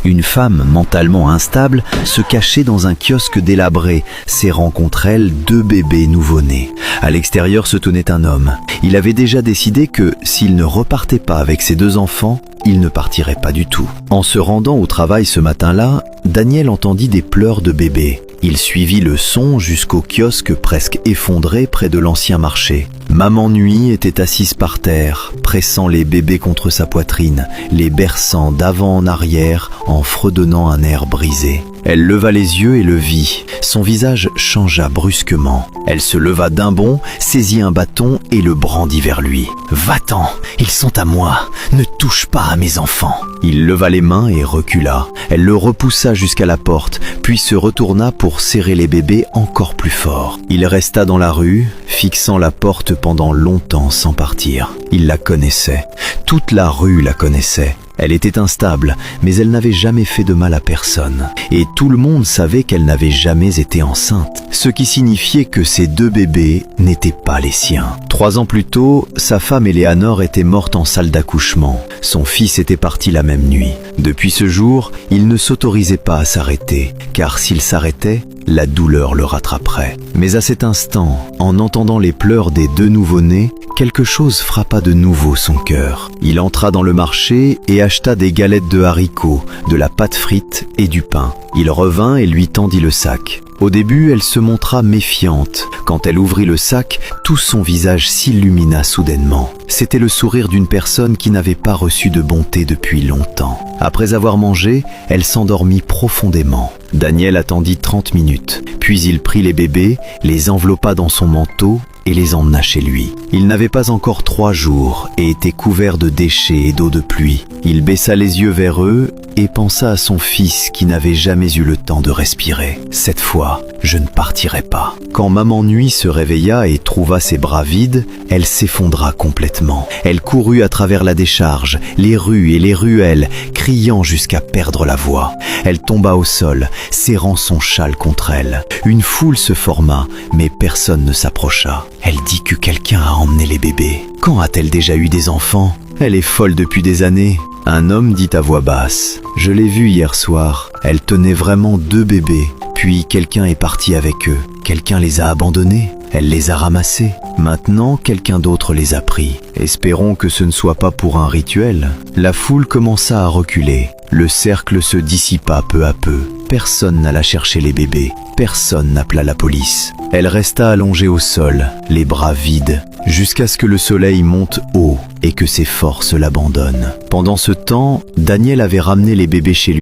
Une femme mentalement instable se cachait dans un kiosque délabré, serrant contre elle 2 bébés nouveau-nés. À l'extérieur se tenait un homme. Il avait déjà décidé que, s'il ne repartait pas avec ses 2 enfants, il ne partirait pas du tout. En se rendant au travail ce matin-là, Daniel entendit des pleurs de bébés. Il suivit le son jusqu'au kiosque presque effondré près de l'ancien marché. Maman Nuit était assise par terre, pressant les bébés contre sa poitrine, les berçant d'avant en arrière en fredonnant un air brisé. Elle leva les yeux et le vit. Son visage changea brusquement. Elle se leva d'un bond, saisit un bâton et le brandit vers lui. « Va-t'en, ils sont à moi, ne touche pas à mes enfants !» Il leva les mains et recula. Elle le repoussa jusqu'à la porte, puis se retourna pour serrer les bébés encore plus fort. Il resta dans la rue, fixant la porte pendant longtemps sans partir. Il la connaissait. Toute la rue la connaissait. Elle était instable, mais elle n'avait jamais fait de mal à personne. Et tout le monde savait qu'elle n'avait jamais été enceinte, ce qui signifiait que ces 2 bébés n'étaient pas les siens. 3 ans plus tôt, sa femme Eleanor était morte en salle d'accouchement. Son fils était parti la même nuit. Depuis ce jour, il ne s'autorisait pas à s'arrêter, car s'il s'arrêtait, la douleur le rattraperait. Mais à cet instant, en entendant les pleurs des 2 nouveau-nés, quelque chose frappa de nouveau son cœur. Il entra dans le marché et acheta des galettes de haricots, de la pâte frite et du pain. Il revint et lui tendit le sac. Au début, elle se montra méfiante. Quand elle ouvrit le sac, tout son visage s'illumina soudainement. C'était le sourire d'une personne qui n'avait pas reçu de bonté depuis longtemps. Après avoir mangé, elle s'endormit profondément. Daniel attendit 30 minutes, puis il prit les bébés, les enveloppa dans son manteau et les emmena chez lui. Il n'avait pas encore 3 jours et était couvert de déchets et d'eau de pluie. Il baissa les yeux vers eux et pensa à son fils qui n'avait jamais eu le temps de respirer. Cette fois, je ne partirai pas. Quand Maman Nuit se réveilla et trouva ses bras vides, elle s'effondra complètement. Elle courut à travers la décharge, les rues et les ruelles, criant jusqu'à perdre la voix. Elle tomba au sol, serrant son châle contre elle. Une foule se forma, mais personne ne s'approcha. Elle dit que quelqu'un a emmené les bébés. Quand a-t-elle déjà eu des enfants ? Elle est folle depuis des années. Un homme dit à voix basse. Je l'ai vue hier soir. Elle tenait vraiment 2 bébés. Puis quelqu'un est parti avec eux. Quelqu'un les a abandonnés. Elle les a ramassés. Maintenant, quelqu'un d'autre les a pris. Espérons que ce ne soit pas pour un rituel. La foule commença à reculer. Le cercle se dissipa peu à peu. Personne n'alla chercher les bébés. Personne n'appela la police. Elle resta allongée au sol, les bras vides, jusqu'à ce que le soleil monte haut et que ses forces l'abandonnent. Pendant ce temps, Daniel avait ramené les bébés chez lui.